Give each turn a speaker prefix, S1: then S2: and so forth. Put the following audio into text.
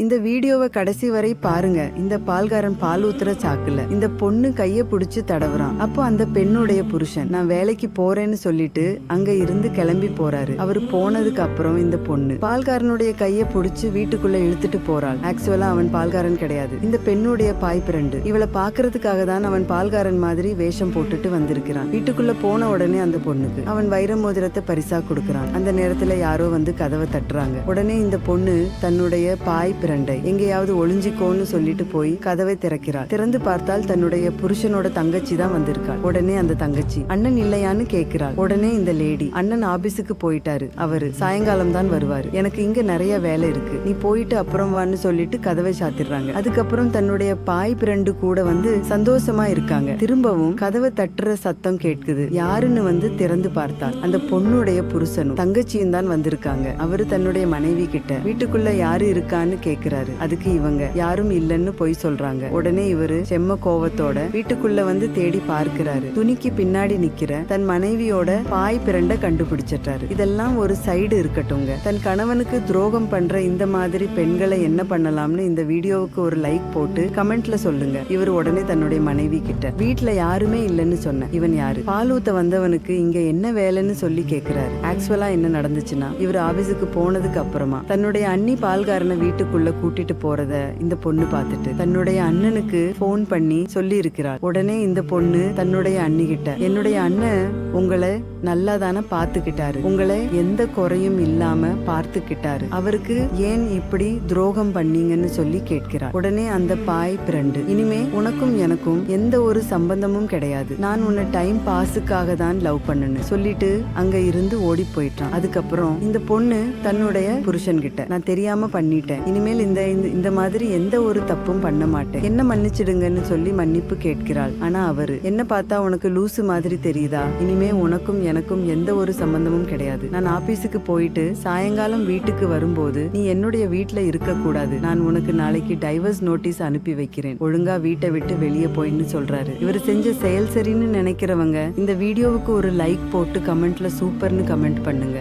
S1: இந்த வீடியோவை கடைசி வரை பாருங்க. இந்த பால்காரன் பால் ஊத்துற சாக்குல இந்த பொண்ணு கைய புடிச்சு தடவுறான். அப்போ அந்த பெண்ணுடைய புருஷன் நான் வேலைக்கு போறேன்னு சொல்லிட்டு அங்க இருந்து கிளம்பி போறாரு. அவரு போனதுக்கு அப்புறம் இந்த பொண்ணு பால்காரனுடைய கைய புடிச்சு வீட்டுக்குள்ள இழுத்துட்டு போறாள். ஆக்சுவலா அவன் பால்காரன் கிடையாது, இந்த பெண்ணுடைய பாய் ஃப்ரெண்டு. இவளை பாக்குறதுக்காக தான் அவன் பால்காரன் மாதிரி வேஷம் போட்டுட்டு வந்திருக்கிறான். வீட்டுக்குள்ள போன உடனே அந்த பொண்ணுக்கு அவன் வைர மோதிரத்தை பரிசா கொடுக்கறான். அந்த நேரத்துல யாரோ வந்து கதவை தட்டுறாங்க. உடனே இந்த பொண்ணு தன்னுடைய பாய் பிரண்டை எங்கேயாவது ஒளிஞ்சிக்கோன்னு சொல்லிட்டு போய் கதவை திறக்கிறாள். திறந்து பார்த்தால் தன்னுடைய புருஷனோட தங்கச்சி தான் வந்திருக்காள். உடனே அந்த தங்கச்சி அண்ணன் இல்லையான்னு கேட்கிறாள். உடனே இந்த லேடி அண்ணன் ஆபீஸுக்கு போயிட்டாரு, அவரு சாயங்காலம் தான் வருவாரு, எனக்கு இங்க நிறைய வேலை இருக்கு, நீ போயிட்டு அப்புறம் வான்னு சொல்லிட்டு கதவை சாத்திடுறாங்க. அதுக்கப்புறம் தன்னுடைய பாய் பிரண்டு கூட வந்து சந்தோஷமா இருக்காங்க. திரும்பவும் கதவை தட்டுற சத்தம் கேட்குது. யாருன்னு வந்து திறந்து பார்த்தால் அந்த பொண்ணுடைய புருஷனும் தங்கச்சியும் தான் வந்திருக்காங்க. அவரு தன்னுடைய மனைவி கிட்ட வீட்டுக்குள்ள யாரு இருக்கான்னு கேக்குறாரு. அதுக்கு இவங்க யாரும் இல்லன்னு போய் சொல்றாங்க. உடனே இவரு செம்ம கோவத்தோட வீட்டுக்குள்ள வந்து தேடி பார்க்கிறாரு. துணிக்கு பின்னாடி நிக்கிற தன் மனைவியோட பாய் பிரண்ட கண்டுபிடிச்சிட்டாரு. இதெல்லாம் ஒரு சைடு இருக்கட்டும்ங்க. தன் கணவனுக்கு துரோகம் பண்ற இந்த மாதிரி பெண்களை என்ன பண்ணலாம்னு இந்த வீடியோவுக்கு ஒரு லைக் போட்டு கமெண்ட்ல சொல்லுங்க. இவர் உடனே தன்னுடைய மனைவி கிட்ட வீட்டுல யாருமே இல்லன்னு சொன்ன இவன் யாரு, பால் ஊத்த வந்தவனுக்கு இங்க என்ன வேலைன்னு சொல்லி கேக்குறாரு. ஆக்சுவலா என்ன நடந்துச்சுன்னா இவர் ஆபீஸுக்கு போனதுக்கு அப்புறமா தன்னுடைய அண்ணி பால்காரனை வீட்டுக்குள்ள கூட்டிட்டு போறத இந்த பொண்ணு பார்த்துட்டு தன்னுடைய அண்ணனுக்கு போன் பண்ணி சொல்லி இருக்கிறார். உடனே இந்த பொண்ணு தன்னுடைய அண்ணி கிட்ட என்னுடைய அண்ணன் உங்களை நல்லா தானே பாத்துக்கிட்டாரு, உங்களை எந்த குறையும் இல்லாம பார்த்துக்கிட்டாரு, அவருக்கு ஏன் இப்படி துரோகம் பண்ணீங்கன்னு சொல்லி கேட்கிறார். உடனே அந்த பாய் பிரண்டு இனிமே உனக்கும் எனக்கும் எந்த ஒரு சம்பந்தமும் கிடையாது, நான் உன்னை டைம் பாஸுக்காக தான் லவ் பண்ணு சொல்லிட்டு அங்க இருந்து ஓடி போயிட்டான். அதுக்கப்புறம் இந்த பொண்ணு தன்னுடைய புருஷன் கிட்ட நான் தெரியாம பண்ணிட்டேன், இனிமேல் இந்த மாதிரி எந்த ஒரு தப்பும் பண்ண மாட்டேன், என்ன மன்னிச்சிடுங்கன்னு சொல்லி மன்னிப்பு கேட்கிறாள். ஆனா அவரு என்ன பார்த்தா உனக்கு லூசு மாதிரி தெரியுதா, இனிமே உனக்கும் எனக்கும் எந்த ஒரு சம்பந்தமும் கிடையாது, நான் ஆபீஸுக்கு போயிட்டு சாயங்காலம் வீட்டுக்கு வரும்போது நீ என்னுடைய வீட்டுல இருக்க கூடாது, நான் உனக்கு நாளைக்கு டைவர்ஸ் நோட்டீஸ் அனுப்பி வைக்கிறேன், ஒழுங்கா வீட்டை விட்டு வெளியே போயின்னு சொல்றாரு. இவர் செஞ்ச செயல் சரின்னு நினைக்கிறவங்க இந்த வீடியோவுக்கு ஒரு லைக் போட்டு கமெண்ட்ல சூப்பர்னு கமெண்ட் பண்ணுங்க.